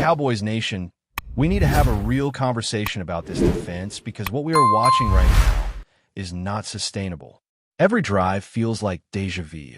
Cowboys Nation, we need to have a real conversation about this defense because what we are watching right now is not sustainable. Every drive feels like deja vu.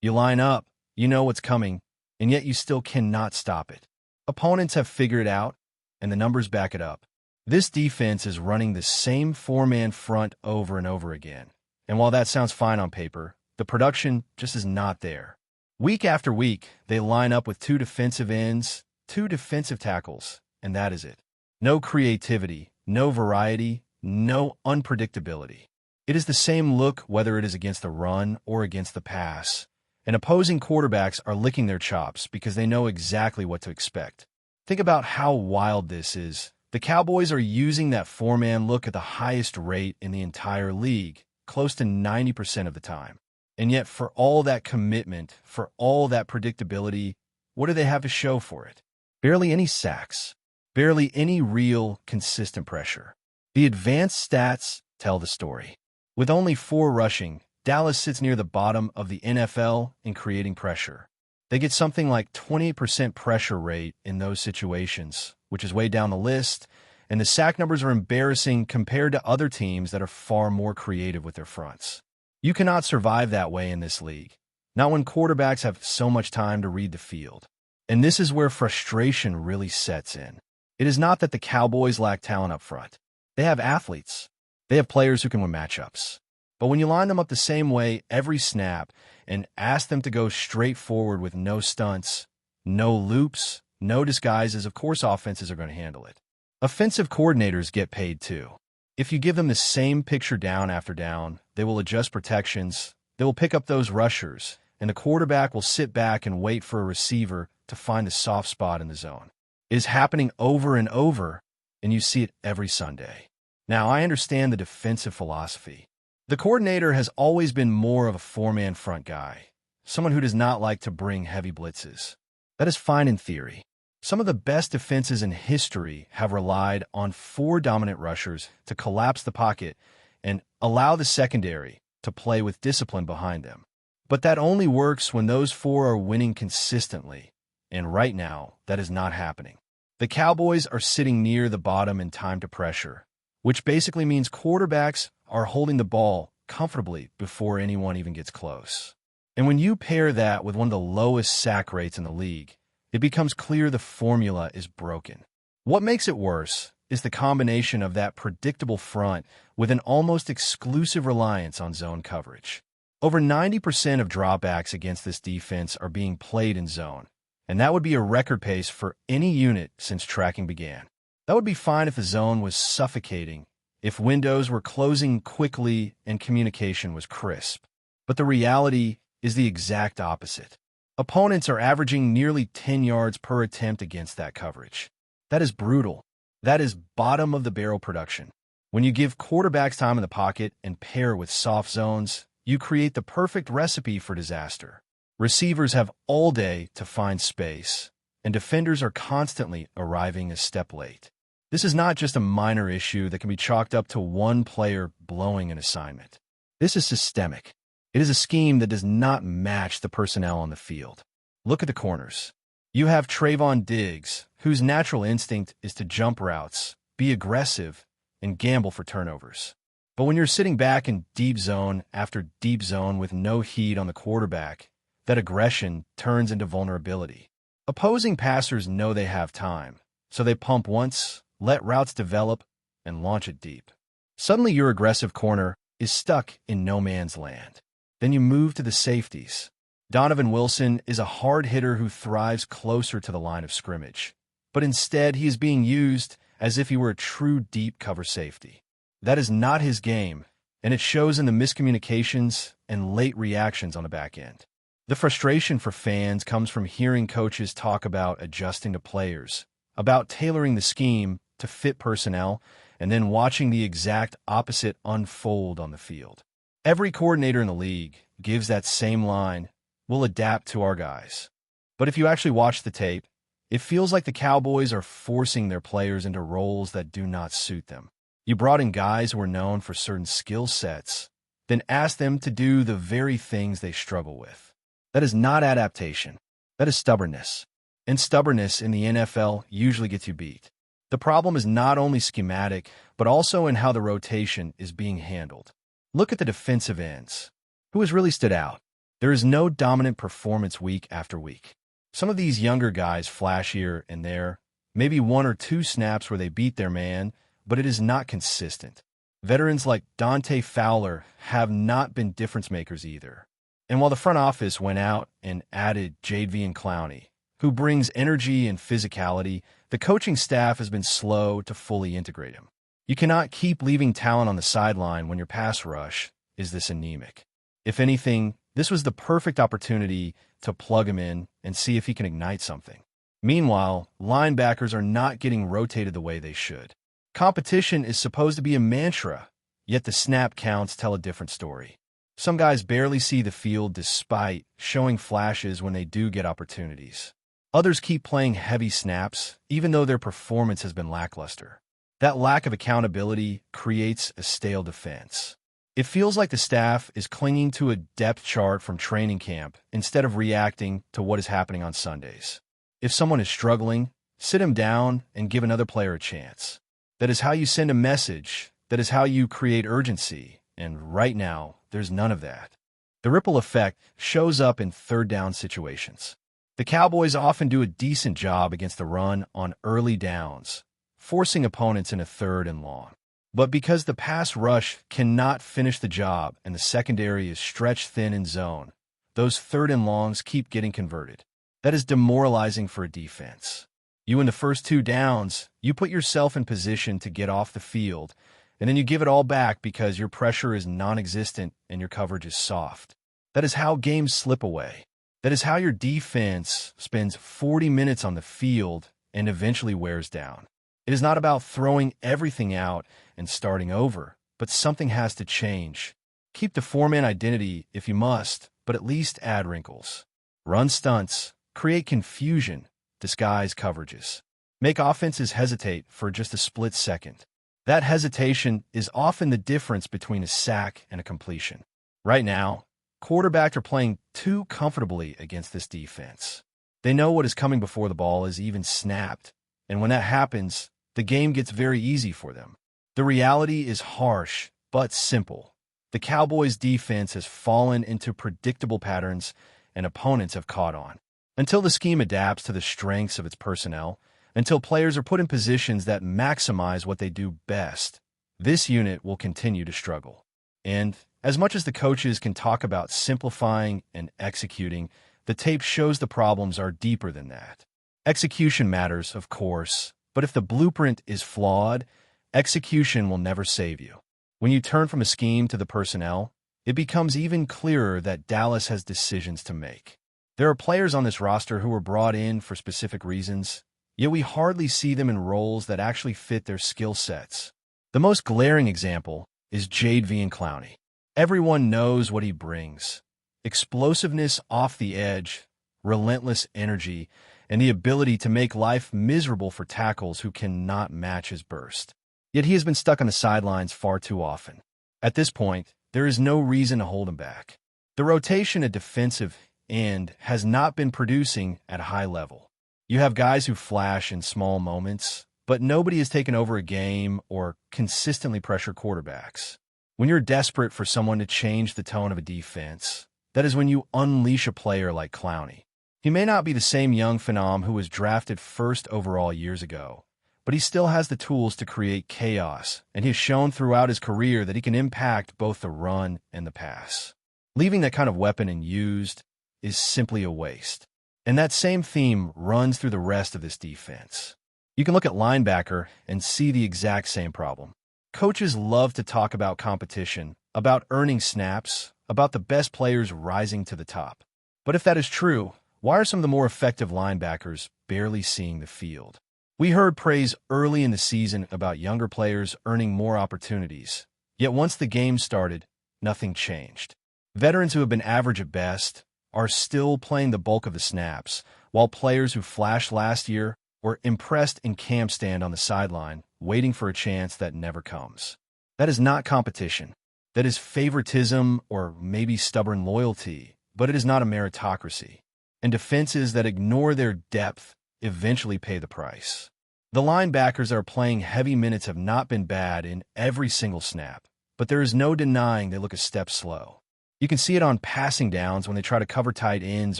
You line up, you know what's coming, and yet you still cannot stop it. Opponents have figured it out, and the numbers back it up. This defense is running the same four-man front over and over again. And while that sounds fine on paper, the production just is not there. Week after week, they line up with two defensive ends, two defensive tackles, and that is it. No creativity, no variety, no unpredictability. It is the same look whether it is against the run or against the pass, and opposing quarterbacks are licking their chops because they know exactly what to expect. Think about how wild this is. The Cowboys are using that four-man look at the highest rate in the entire league, close to 90% of the time. And yet, for all that commitment, for all that predictability, what do they have to show for it? Barely any sacks. Barely any real, consistent pressure. The advanced stats tell the story. With only 4 rushing, Dallas sits near the bottom of the NFL in creating pressure. They get something like 28% pressure rate in those situations, which is way down the list, and the sack numbers are embarrassing compared to other teams that are far more creative with their fronts. You cannot survive that way in this league, not when quarterbacks have so much time to read the field. And this is where frustration really sets in. It is not that the Cowboys lack talent up front. They have athletes. They have players who can win matchups. But when you line them up the same way every snap and ask them to go straight forward with no stunts, no loops, no disguises, of course offenses are going to handle it. Offensive coordinators get paid too. If you give them the same picture down after down, they will adjust protections, they will pick up those rushers, and the quarterback will sit back and wait for a receiver to find the soft spot in the zone. It is happening over and over, and you see it every Sunday. Now, I understand the defensive philosophy. The coordinator has always been more of a four-man front guy, someone who does not like to bring heavy blitzes. That is fine in theory. Some of the best defenses in history have relied on 4 dominant rushers to collapse the pocket and allow the secondary to play with discipline behind them. But that only works when those 4 are winning consistently. And right now, that is not happening. The Cowboys are sitting near the bottom in time to pressure, which basically means quarterbacks are holding the ball comfortably before anyone even gets close. And when you pair that with one of the lowest sack rates in the league, it becomes clear the formula is broken. What makes it worse is the combination of that predictable front with an almost exclusive reliance on zone coverage. Over 90% of dropbacks against this defense are being played in zone. And that would be a record pace for any unit since tracking began. That would be fine if the zone was suffocating, if windows were closing quickly and communication was crisp. But the reality is the exact opposite. Opponents are averaging nearly 10 yards per attempt against that coverage. That is brutal. That is bottom-of-the-barrel production. When you give quarterbacks time in the pocket and pair with soft zones, you create the perfect recipe for disaster. Receivers have all day to find space, and defenders are constantly arriving a step late. This is not just a minor issue that can be chalked up to one player blowing an assignment. This is systemic. It is a scheme that does not match the personnel on the field. Look at the corners. You have Trayvon Diggs, whose natural instinct is to jump routes, be aggressive, and gamble for turnovers. But when you're sitting back in deep zone after deep zone with no heat on the quarterback, that aggression turns into vulnerability. Opposing passers know they have time, so they pump once, let routes develop, and launch it deep. Suddenly your aggressive corner is stuck in no man's land. Then you move to the safeties. Donovan Wilson is a hard hitter who thrives closer to the line of scrimmage, but instead he is being used as if he were a true deep cover safety. That is not his game, and it shows in the miscommunications and late reactions on the back end. The frustration for fans comes from hearing coaches talk about adjusting to players, about tailoring the scheme to fit personnel, and then watching the exact opposite unfold on the field. Every coordinator in the league gives that same line, "We'll adapt to our guys." But if you actually watch the tape, it feels like the Cowboys are forcing their players into roles that do not suit them. You brought in guys who are known for certain skill sets, then asked them to do the very things they struggle with. That is not adaptation. That is stubbornness. And stubbornness in the NFL usually gets you beat. The problem is not only schematic, but also in how the rotation is being handled. Look at the defensive ends. Who has really stood out? There is no dominant performance week after week. Some of these younger guys flash here and there, maybe one or two snaps where they beat their man, but it is not consistent. Veterans like Dante Fowler have not been difference makers either. And while the front office went out and added Jadeveon Clowney, who brings energy and physicality, the coaching staff has been slow to fully integrate him. You cannot keep leaving talent on the sideline when your pass rush is this anemic. If anything, this was the perfect opportunity to plug him in and see if he can ignite something. Meanwhile, linebackers are not getting rotated the way they should. Competition is supposed to be a mantra, yet the snap counts tell a different story. Some guys barely see the field despite showing flashes when they do get opportunities. Others keep playing heavy snaps, even though their performance has been lackluster. That lack of accountability creates a stale defense. It feels like the staff is clinging to a depth chart from training camp instead of reacting to what is happening on Sundays. If someone is struggling, sit him down and give another player a chance. That is how you send a message. That is how you create urgency. And right now, there's none of that. The ripple effect shows up in third down situations. The Cowboys often do a decent job against the run on early downs, forcing opponents into 3rd and long. But because the pass rush cannot finish the job and the secondary is stretched thin in zone, those 3rd and longs keep getting converted. That is demoralizing for a defense. You in the first 2 downs, you put yourself in position to get off the field, and then you give it all back because your pressure is non-existent and your coverage is soft. That is how games slip away. That is how your defense spends 40 minutes on the field and eventually wears down. It is not about throwing everything out and starting over, but something has to change. Keep the four-man identity if you must, but at least add wrinkles. Run stunts, create confusion, disguise coverages. Make offenses hesitate for just a split second. That hesitation is often the difference between a sack and a completion. Right now, quarterbacks are playing too comfortably against this defense. They know what is coming before the ball is even snapped, and when that happens, the game gets very easy for them. The reality is harsh, but simple. The Cowboys' defense has fallen into predictable patterns, and opponents have caught on. Until the scheme adapts to the strengths of its personnel, until players are put in positions that maximize what they do best, this unit will continue to struggle. And as much as the coaches can talk about simplifying and executing, the tape shows the problems are deeper than that. Execution matters, of course, but if the blueprint is flawed, execution will never save you. When you turn from a scheme to the personnel, it becomes even clearer that Dallas has decisions to make. There are players on this roster who were brought in for specific reasons, yet we hardly see them in roles that actually fit their skill sets. The most glaring example is Jadeveon Clowney. Everyone knows what he brings. Explosiveness off the edge, relentless energy, and the ability to make life miserable for tackles who cannot match his burst. Yet he has been stuck on the sidelines far too often. At this point, there is no reason to hold him back. The rotation at defensive end has not been producing at a high level. You have guys who flash in small moments, but nobody has taken over a game or consistently pressure quarterbacks. When you're desperate for someone to change the tone of a defense, that is when you unleash a player like Clowney. He may not be the same young phenom who was drafted first overall years ago, but he still has the tools to create chaos, and he has shown throughout his career that he can impact both the run and the pass. Leaving that kind of weapon unused is simply a waste. And that same theme runs through the rest of this defense. You can look at linebacker and see the exact same problem. Coaches love to talk about competition, about earning snaps, about the best players rising to the top. But if that is true, why are some of the more effective linebackers barely seeing the field? We heard praise early in the season about younger players earning more opportunities. Yet once the game started, nothing changed. Veterans who have been average at best are still playing the bulk of the snaps, while players who flashed last year were impressed in camp stand on the sideline, waiting for a chance that never comes. That is not competition. That is favoritism or maybe stubborn loyalty, but it is not a meritocracy. And defenses that ignore their depth eventually pay the price. The linebackers that are playing heavy minutes have not been bad in every single snap, but there is no denying they look a step slow. You can see it on passing downs when they try to cover tight ends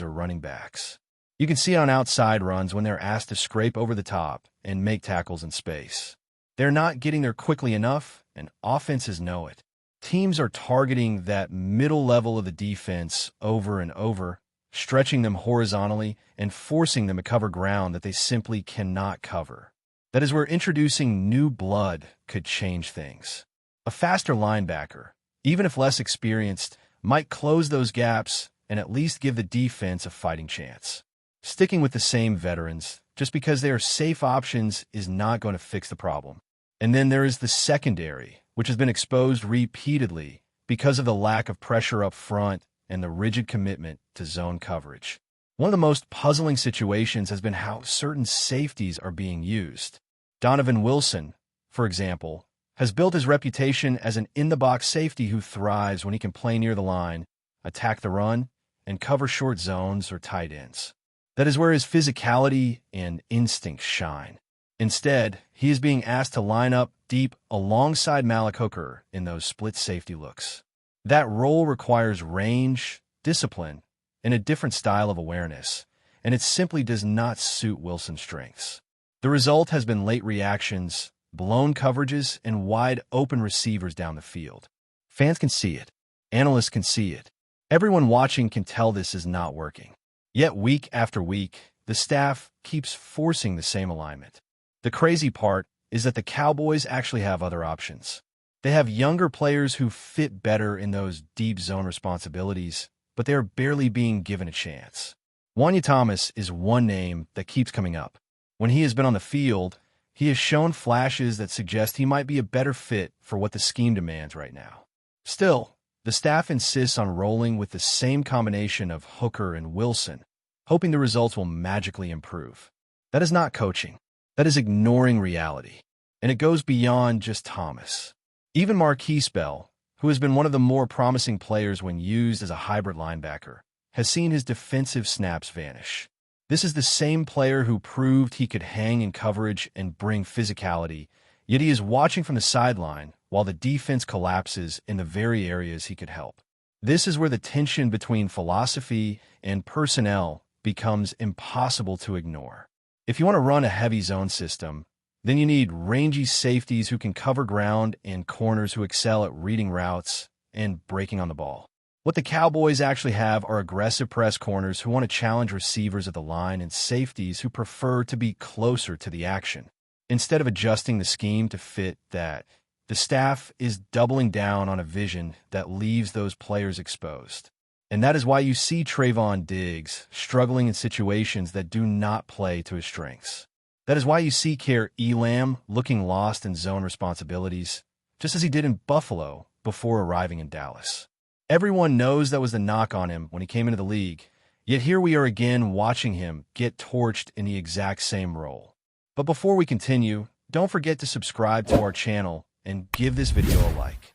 or running backs. You can see it on outside runs when they're asked to scrape over the top and make tackles in space. They're not getting there quickly enough, and offenses know it. Teams are targeting that middle level of the defense over and over, stretching them horizontally and forcing them to cover ground that they simply cannot cover. That is where introducing new blood could change things. A faster linebacker, even if less experienced, might close those gaps and at least give the defense a fighting chance. Sticking with the same veterans, just because they are safe options, is not going to fix the problem. And then there is the secondary, which has been exposed repeatedly because of the lack of pressure up front and the rigid commitment to zone coverage. One of the most puzzling situations has been how certain safeties are being used. Donovan Wilson, for example, has built his reputation as an in-the-box safety who thrives when he can play near the line, attack the run, and cover short zones or tight ends. That is where his physicality and instincts shine. Instead, he is being asked to line up deep alongside Malik Hooker in those split safety looks. That role requires range, discipline, and a different style of awareness, and it simply does not suit Wilson's strengths. The result has been late reactions, blown coverages, and wide open receivers down the field. Fans can see it. Analysts can see it. Everyone watching can tell this is not working. Yet week after week, the staff keeps forcing the same alignment. The crazy part is that the Cowboys actually have other options. They have younger players who fit better in those deep zone responsibilities, but they are barely being given a chance. Wanya Thomas is one name that keeps coming up. When he has been on the field, he has shown flashes that suggest he might be a better fit for what the scheme demands right now. Still, the staff insists on rolling with the same combination of Hooker and Wilson, hoping the results will magically improve. That is not coaching. That is ignoring reality. And it goes beyond just Thomas. Even Marquise Bell, who has been one of the more promising players when used as a hybrid linebacker, has seen his defensive snaps vanish. This is the same player who proved he could hang in coverage and bring physicality, yet he is watching from the sideline while the defense collapses in the very areas he could help. This is where the tension between philosophy and personnel becomes impossible to ignore. If you want to run a heavy zone system, then you need rangy safeties who can cover ground and corners who excel at reading routes and breaking on the ball. What the Cowboys actually have are aggressive press corners who want to challenge receivers at the line and safeties who prefer to be closer to the action. Instead of adjusting the scheme to fit that, the staff is doubling down on a vision that leaves those players exposed. And that is why you see Trayvon Diggs struggling in situations that do not play to his strengths. That is why you see Kare Elam looking lost in zone responsibilities, just as he did in Buffalo before arriving in Dallas. Everyone knows that was the knock on him when he came into the league, yet here we are again watching him get torched in the exact same role. But before we continue, don't forget to subscribe to our channel and give this video a like.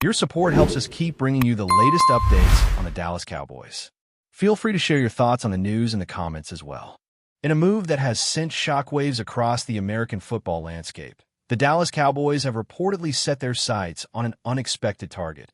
Your support helps us keep bringing you the latest updates on the Dallas Cowboys. Feel free to share your thoughts on the news in the comments as well. In a move that has sent shockwaves across the American football landscape, the Dallas Cowboys have reportedly set their sights on an unexpected target: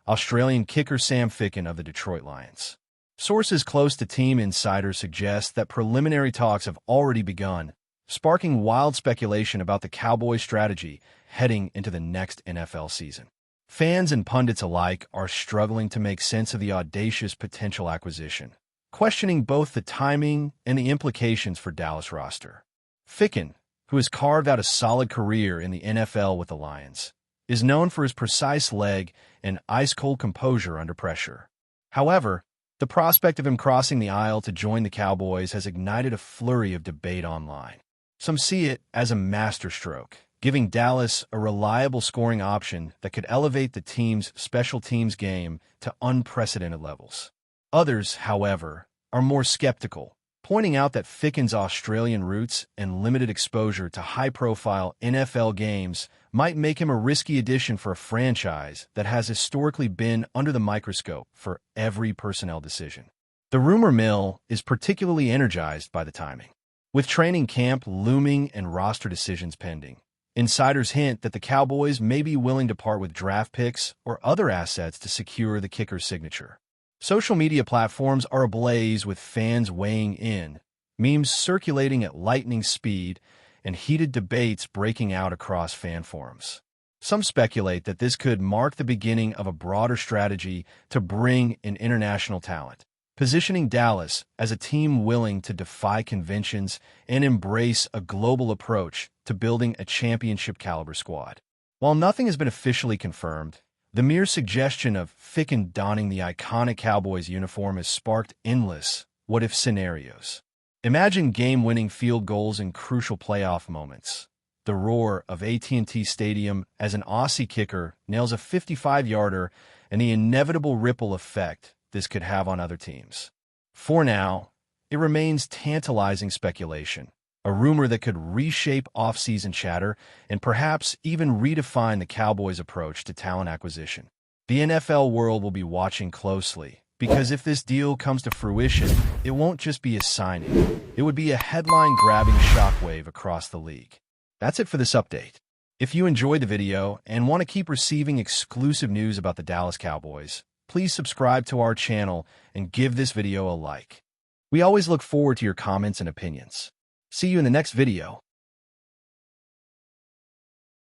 Australian kicker Sam FICKEN of the Detroit Lions. Sources close to team insiders suggest that preliminary talks have already begun, sparking wild speculation about the Cowboys' strategy heading into the next NFL season. Fans and pundits alike are struggling to make sense of the audacious potential acquisition, questioning both the timing and the implications for Dallas roster. FICKEN, who has carved out a solid career in the NFL with the Lions, is known for his precise leg and ice-cold composure under pressure. However, the prospect of him crossing the aisle to join the Cowboys has ignited a flurry of debate online. Some see it as a masterstroke, giving Dallas a reliable scoring option that could elevate the team's special teams game to unprecedented levels. Others, however, are more skeptical, pointing out that FICKEN's Australian roots and limited exposure to high-profile NFL games might make him a risky addition for a franchise that has historically been under the microscope for every personnel decision. The rumor mill is particularly energized by the timing. With training camp looming and roster decisions pending, insiders hint that the Cowboys may be willing to part with draft picks or other assets to secure the kicker's signature. Social media platforms are ablaze with fans weighing in, memes circulating at lightning speed, and heated debates breaking out across fan forums. Some speculate that this could mark the beginning of a broader strategy to bring in international talent, positioning Dallas as a team willing to defy conventions and embrace a global approach to building a championship-caliber squad. While nothing has been officially confirmed, the mere suggestion of FICKEN donning the iconic Cowboys uniform has sparked endless what-if scenarios. Imagine game-winning field goals in crucial playoff moments, the roar of AT&T Stadium as an Aussie kicker nails a 55-yarder, and the inevitable ripple effect this could have on other teams. For now, it remains tantalizing speculation, a rumor that could reshape off-season chatter and perhaps even redefine the Cowboys' approach to talent acquisition. The NFL world will be watching closely, because if this deal comes to fruition, it won't just be a signing. It would be a headline-grabbing shockwave across the league. That's it for this update. If you enjoyed the video and want to keep receiving exclusive news about the Dallas Cowboys, please subscribe to our channel and give this video a like. We always look forward to your comments and opinions. See you in the next video.